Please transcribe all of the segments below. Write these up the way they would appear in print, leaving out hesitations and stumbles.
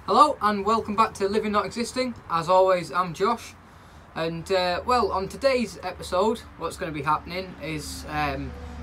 Hello and welcome back to Living Not Existing. As always, I'm Josh, and well, on today's episode what's going to be happening is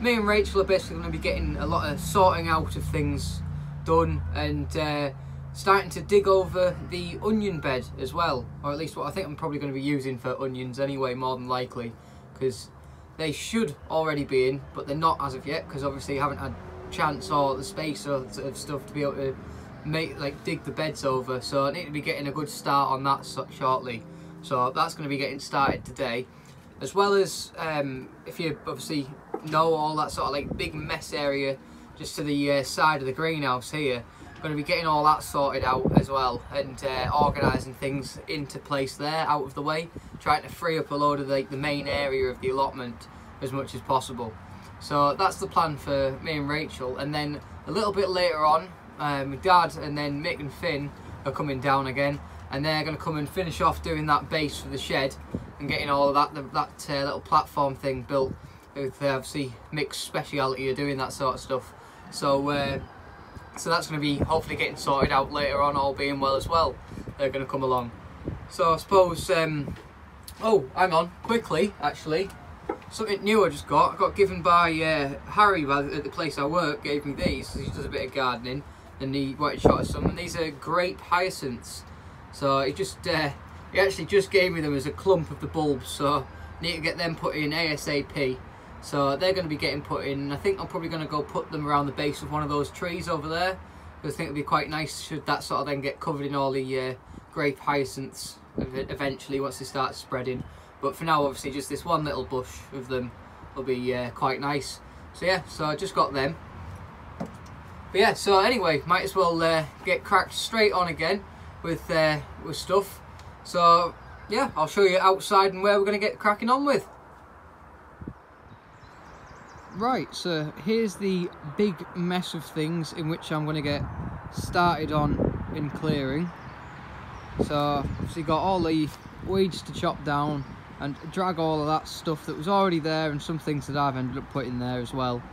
me and Rachel are basically going to be getting a lot of sorting out of things done and starting to dig over the onion bed as well, or at least what I think I'm probably going to be using for onions anyway, more than likely, because they should already be in, but they're not as of yet, because obviously I haven't had chance or the space or stuff to be able to dig the beds over, so I need to be getting a good start on that shortly. So that's going to be getting started today, as well as if you obviously know all that sort of like big mess area just to the side of the greenhouse here, I'm going to be getting all that sorted out as well, and organising things into place there, out of the way, trying to free up a load of the main area of the allotment as much as possible. So that's the plan for me and Rachel, and then a little bit later on my dad and then Mick and Fin are coming down again, and they're going to come and finish off doing that base for the shed and getting all of that little platform thing built, with obviously Mick's speciality of doing that sort of stuff. So so that's going to be hopefully getting sorted out later on, all being well as well. They're going to come along. So I suppose oh, hang on, quickly actually, something new I got given by Harry at the place I work. Gave me these. He does a bit of gardening and he wanted shot of some, and these are grape hyacinths. So he actually just gave me them as a clump of the bulbs, so I need to get them put in ASAP. So they're going to be getting put in. I think I'm probably going to go put them around the base of one of those trees over there, because I think it'd be quite nice should that sort of then get covered in all the grape hyacinths eventually once they start spreading. But for now, obviously, just this one little bush of them will be quite nice. So yeah, so I just got them. But yeah, so anyway, might as well get cracked straight on again with stuff. So yeah, I'll show you outside and where we're going to get cracking on with. Right, so here's the big mess of things in which I'm going to get started on in clearing. So obviously got all the weeds to chop down and drag all of that stuff that was already there, and some things that I've ended up putting there as well.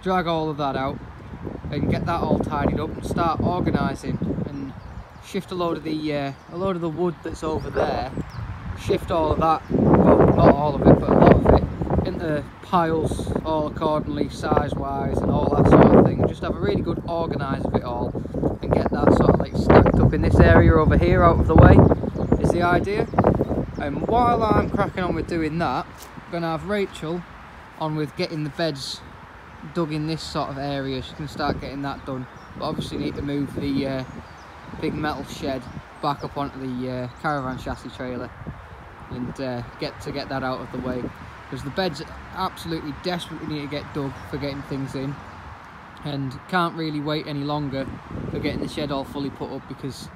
Drag all of that out and get that all tidied up and start organising, and shift a load of the wood that's over there, shift all of that, well, not all of it but a lot of it, into piles all accordingly, size wise and all that sort of thing. Just have a really good organise of it all and get that sort of like stacked up in this area over here out of the way is the idea. And while I'm cracking on with doing that, I'm going to have Rachel on with getting the beds dug in this sort of area. She can start getting that done, but obviously need to move the big metal shed back up onto the caravan chassis trailer and get that out of the way, because the beds absolutely desperately need to get dug for getting things in, and can't really wait any longer for getting the shed all fully put up, because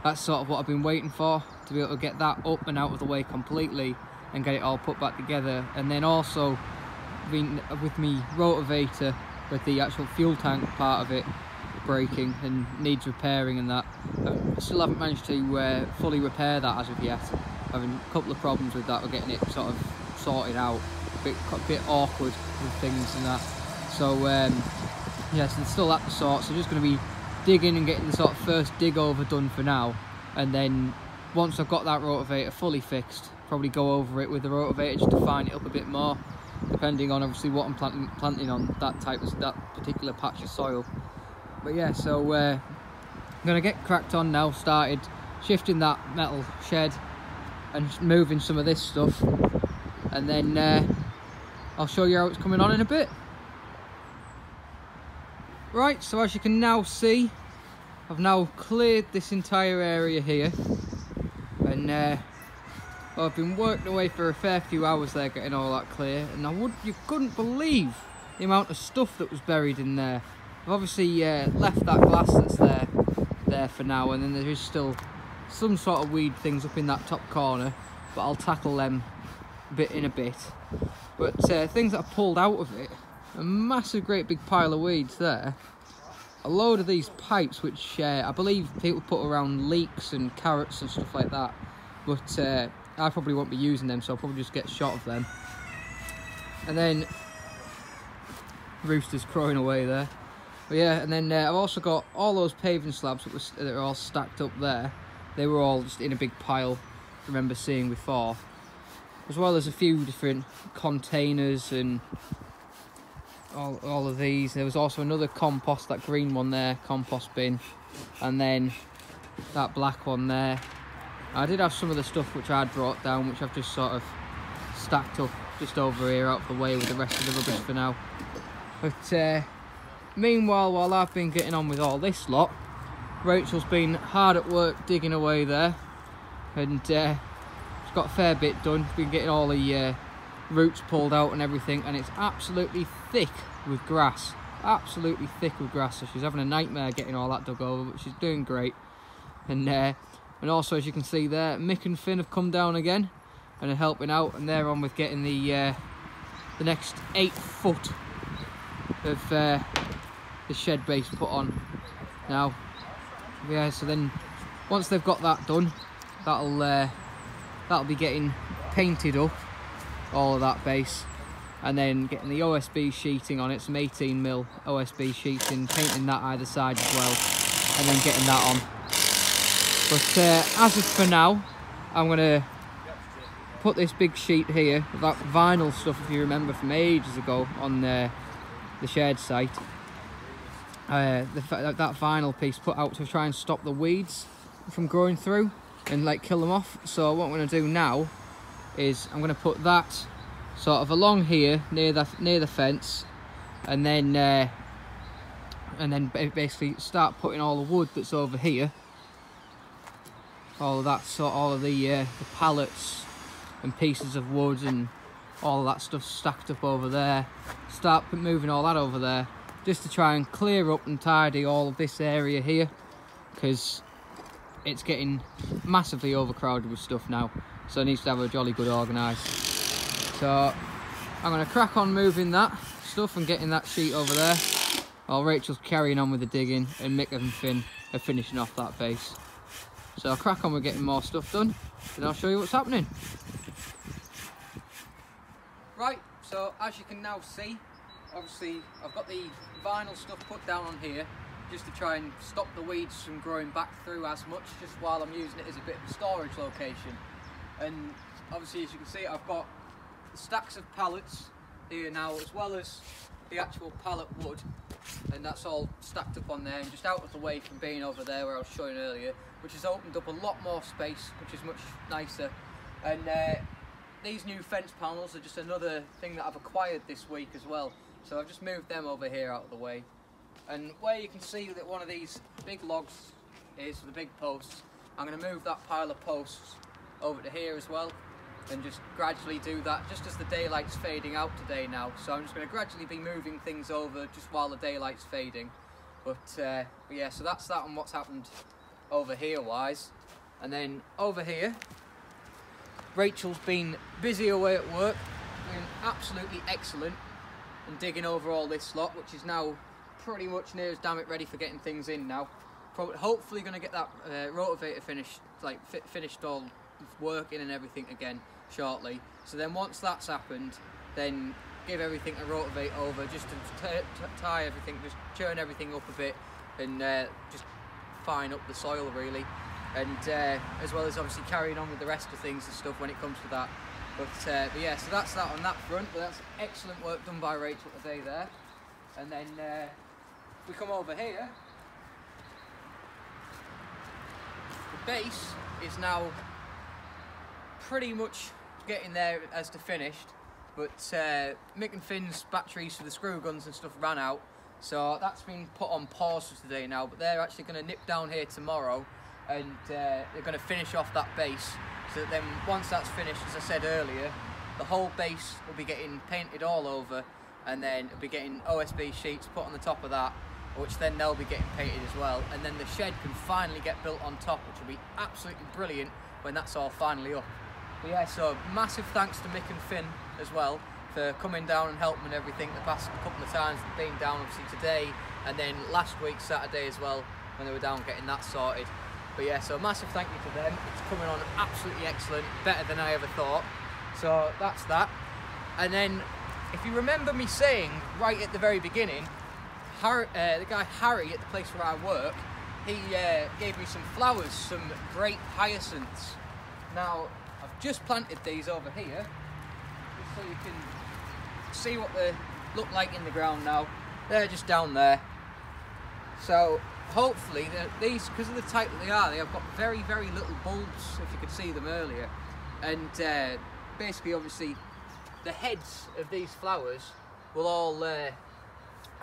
that's sort of what I've been waiting for, to be able to get that up and out of the way completely and get it all put back together. And then also with me rotavator, with the actual fuel tank part of it breaking and needs repairing, and that I still haven't managed to fully repair that as of yet. Having a couple of problems with that, or getting it sort of sorted out, a bit awkward with things and that. So yeah, so there's still that to sort. So just going to be digging and getting the sort of first dig over done for now, and then once I've got that rotavator fully fixed, probably go over it with the rotavator just to fine it up a bit more, depending on obviously what I'm planting on that particular patch of soil. But yeah, so I'm gonna get cracked on now, started shifting that metal shed and moving some of this stuff, and then I'll show you how it's coming on in a bit. Right, so as you can now see, I've now cleared this entire area here, and I've been working away for a fair few hours there getting all that clear, and you couldn't believe the amount of stuff that was buried in there. I've obviously left that glass that's there for now, and then there is still some sort of weed things up in that top corner, but I'll tackle them in a bit. But things that I pulled out of it, a massive great big pile of weeds there, a load of these pipes which I believe people put around leeks and carrots and stuff like that, but I probably won't be using them, so I'll probably just get shot of them. And then roosters crowing away there. But yeah, and then I've also got all those paving slabs that are all stacked up there. They were all just in a big pile, I remember seeing before. As well as a few different containers and all of these. There was also another compost, that green one there, compost bin. And then that black one there. I did have some of the stuff which I'd brought down, which I've just sort of stacked up just over here out of the way with the rest of the rubbish for now. But meanwhile, while I've been getting on with all this lot, Rachel's been hard at work digging away there, and she's got a fair bit done. She's been getting all the roots pulled out and everything, and it's absolutely thick with grass. Absolutely thick with grass, so she's having a nightmare getting all that dug over, but she's doing great. And also, as you can see there, Mick and Fin have come down again and are helping out, and they're on with getting the next 8 foot of the shed base put on now. Yeah, so then once they've got that done, that'll be getting painted up, all of that base, and then getting the OSB sheeting on it, some 18mm OSB sheeting, painting that either side as well, and then getting that on. But as of for now, I'm going to put this big sheet here, that vinyl stuff, if you remember from ages ago on the shared site. That vinyl piece put out to try and stop the weeds from growing through and like kill them off. So what I'm going to do now is I'm going to put that sort of along here near the fence, and then basically start putting all the wood that's over here, all of that, so all of the pallets and pieces of wood and all of that stuff stacked up over there. Start moving all that over there, just to try and clear up and tidy all of this area here, because it's getting massively overcrowded with stuff now, so it needs to have a jolly good organised. So I'm going to crack on moving that stuff and getting that sheet over there, while Rachel's carrying on with the digging and Mick and Fin are finishing off that base. So I'll crack on with getting more stuff done, and I'll show you what's happening. Right, so as you can now see, obviously I've got the vinyl stuff put down on here just to try and stop the weeds from growing back through as much, just while I'm using it as a bit of a storage location. And obviously, as you can see, I've got the stacks of pallets here now, as well as the actual pallet wood, and that's all stacked up on there and just out of the way from being over there where I was showing earlier, which has opened up a lot more space, which is much nicer. And these new fence panels are just another thing that I've acquired this week as well, so I've just moved them over here out of the way. And where you can see that one of these big logs is for the big posts, I'm going to move that pile of posts over to here as well, and just gradually do that just as the daylight's fading out today now. So I'm just going to gradually be moving things over just while the daylight's fading. But yeah, so that's that on what's happened over here wise. And then over here, Rachel's been busy away at work, doing absolutely excellent, and digging over all this lot, which is now pretty much near as damn it ready for getting things in now. Hopefully going to get that rotavator finished, like finished all working and everything again shortly. So then once that's happened, then give everything a rotovate over, just to tie everything, just churn everything up a bit, and just fine up the soil really. And as well as obviously carrying on with the rest of things and stuff when it comes to that. But yeah, so that's that on that front. But that's excellent work done by Rachel today there. And then we come over here. The base is now pretty much getting there as to finished, but Mick and Fin's batteries for the screw guns and stuff ran out, so that's been put on pause for today now. But they're actually going to nip down here tomorrow, and they're going to finish off that base, so that then once that's finished, as I said earlier, the whole base will be getting painted all over, and then it'll be getting OSB sheets put on the top of that, which then they'll be getting painted as well, and then the shed can finally get built on top, which will be absolutely brilliant when that's all finally up. But yeah, so massive thanks to Mick and Fin as well for coming down and helping and everything the past couple of times, being down obviously today, and then last week Saturday as well when they were down getting that sorted. But yeah, so massive thank you to them. It's coming on absolutely excellent, better than I ever thought. So that's that. And then if you remember me saying right at the very beginning the guy Harry at the place where I work, he gave me some flowers, some great hyacinths. Now, I've just planted these over here, just so you can see what they look like in the ground now. They're just down there. So hopefully these, because of the type that they are, they have got very, very little bulbs, if you could see them earlier. And basically, obviously, the heads of these flowers will all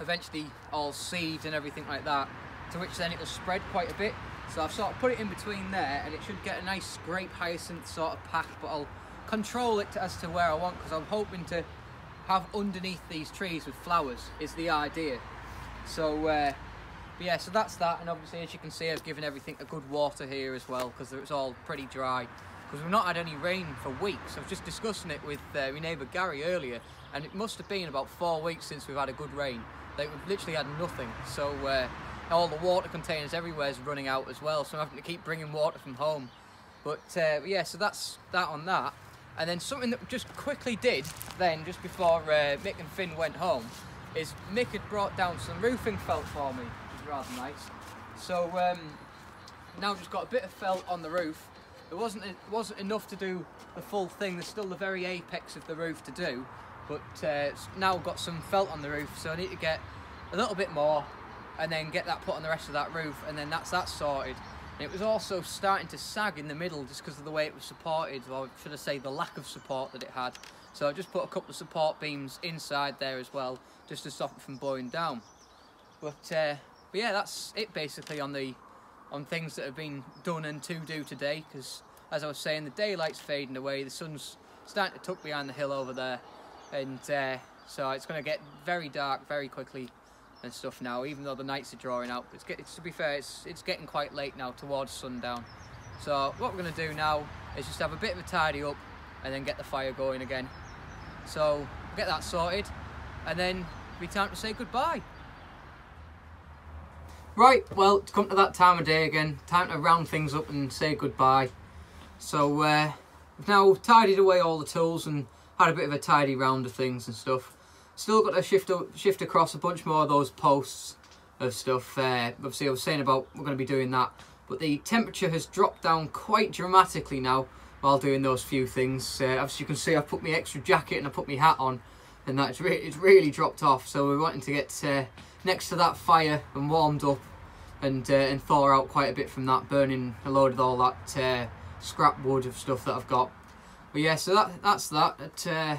eventually all seed and everything like that, to which then it will spread quite a bit. So I've sort of put it in between there, and it should get a nice grape hyacinth sort of pack, but I'll control it as to where I want, because I'm hoping to have underneath these trees with flowers is the idea. So but yeah, so that's that. And obviously, as you can see, I've given everything a good water here as well, because it's all pretty dry, because we've not had any rain for weeks. I was just discussing it with my neighbour Gary earlier, and it must have been about 4 weeks since we've had a good rain. Like, we've literally had nothing. So all the water containers everywhere is running out as well, so I'm having to keep bringing water from home. But yeah, so that's that on that. And then something that we just quickly did then, just before Mick and Fin went home, is Mick had brought down some roofing felt for me, which is rather nice. So now just got a bit of felt on the roof. It wasn't enough to do the full thing. There's still the very apex of the roof to do, but it's now got some felt on the roof, so I need to get a little bit more and then get that put on the rest of that roof, and then that's that sorted. And it was also starting to sag in the middle just because of the way it was supported, or should I say the lack of support that it had. So I just put a couple of support beams inside there as well, just to stop it from blowing down. But yeah, that's it basically on things that have been done and to do today, because as I was saying, the daylight's fading away, the sun's starting to tuck behind the hill over there, and so it's going to get very dark very quickly and stuff now, even though the nights are drawing out. To be fair, it's getting quite late now, towards sundown. So what we're going to do now is just have a bit of a tidy up and then get the fire going again. So we'll get that sorted, and then it'll be time to say goodbye. Right, well, it's come to that time of day again, time to round things up and say goodbye. So we've now tidied away all the tools and had a bit of a tidy round of things and stuff. Still got to shift across a bunch more of those posts of stuff. Obviously I was saying about we're going to be doing that, but the temperature has dropped down quite dramatically now while doing those few things. As you can see, I've put my extra jacket and I put my hat on, and it's really dropped off. So we're wanting to get next to that fire and warmed up and thaw out quite a bit from that, burning a load of all that scrap wood of stuff that I've got. But yeah, so that's that.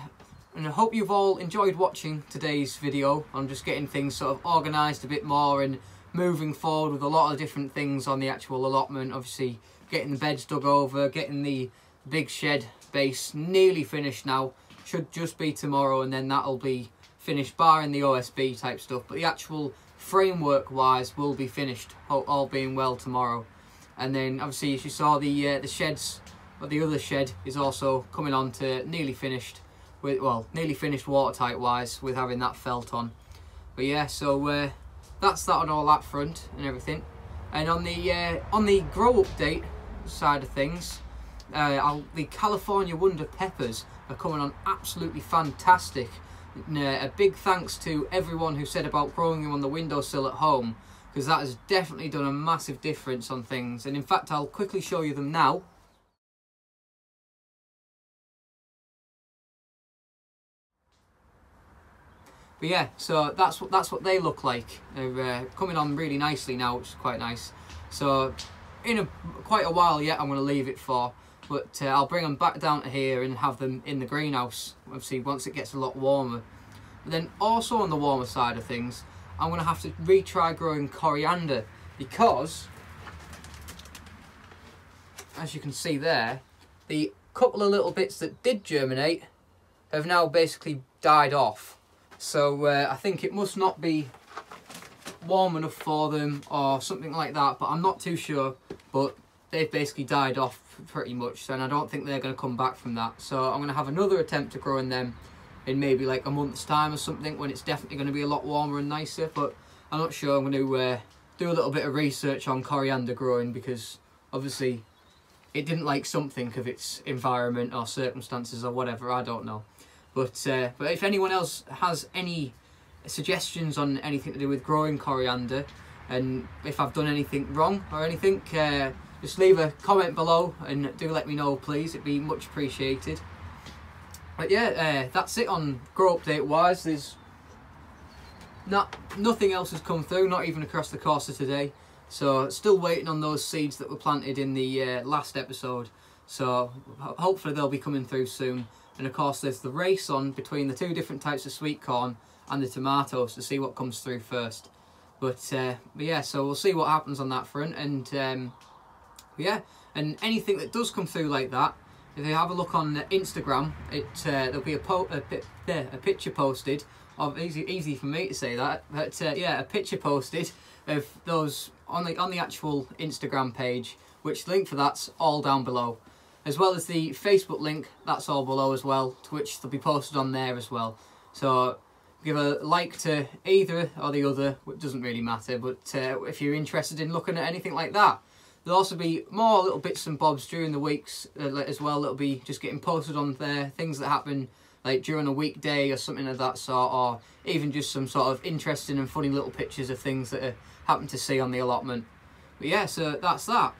And I hope you've all enjoyed watching today's video on just getting things sort of organised a bit more and moving forward with a lot of different things on the actual allotment. Obviously getting the beds dug over, getting the big shed base nearly finished now. Should just be tomorrow, and then that'll be finished, barring the OSB type stuff. But the actual framework wise will be finished, all being well, tomorrow. And then obviously, as you saw, the sheds, or the other shed, is also coming on to nearly finished. Well, nearly finished watertight wise with having that felt on. But yeah, so that's that on all that front and everything. And on the grow update side of things, the California Wonder peppers are coming on absolutely fantastic. A big thanks to everyone who said about growing them on the windowsill at home, because that has definitely done a massive difference on things. And in fact, I'll quickly show you them now. But yeah, so that's what they look like. They're coming on really nicely now, which is quite nice. So in quite a while yet, I'm going to leave it for, but I'll bring them back down to here and have them in the greenhouse, obviously once it gets a lot warmer. But then also on the warmer side of things, I'm going to have to retry growing coriander, because as you can see there, the couple of little bits that did germinate have now basically died off. So I think it must not be warm enough for them or something like that, but I'm not too sure. But they've basically died off pretty much, and I don't think they're going to come back from that. So I'm going to have another attempt at growing them in maybe like a month's time or something, when it's definitely going to be a lot warmer and nicer. But I'm not sure. I'm going to do a little bit of research on coriander growing, because obviously it didn't like something of its environment or circumstances or whatever, I don't know. But if anyone else has any suggestions on anything to do with growing coriander, and if I've done anything wrong or anything, just leave a comment below and do let me know, please. It'd be much appreciated. But yeah, that's it on grow update wise. There's nothing else has come through, not even across the course of today. So still waiting on those seeds that were planted in the last episode. So hopefully they'll be coming through soon. And of course there's the race on between the two different types of sweet corn and the tomatoes to see what comes through first. But yeah, so we'll see what happens on that front. And yeah, and anything that does come through like that, if you have a look on Instagram, there'll be a picture posted of easy for me to say that, but yeah, a picture posted of those on the actual Instagram page, which link for that's all down below, as well as the Facebook link, that's all below as well, to which they'll be posted on there as well. So give a like to either or the other, it doesn't really matter, but if you're interested in looking at anything like that. There'll also be more little bits and bobs during the weeks as well that'll be just getting posted on there, things that happen like during a weekday or something of that sort, or even just some sort of interesting and funny little pictures of things that I happen to see on the allotment. But yeah, so that's that.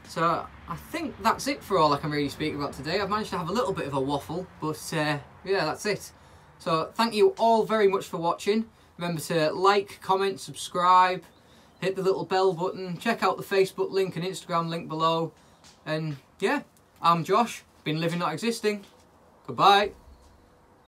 So I think that's it for all I can really speak about today. I've managed to have a little bit of a waffle, but yeah, that's it. So thank you all very much for watching. Remember to like, comment, subscribe, hit the little bell button, check out the Facebook link and Instagram link below. And yeah, I'm Josh, been living not existing. Goodbye.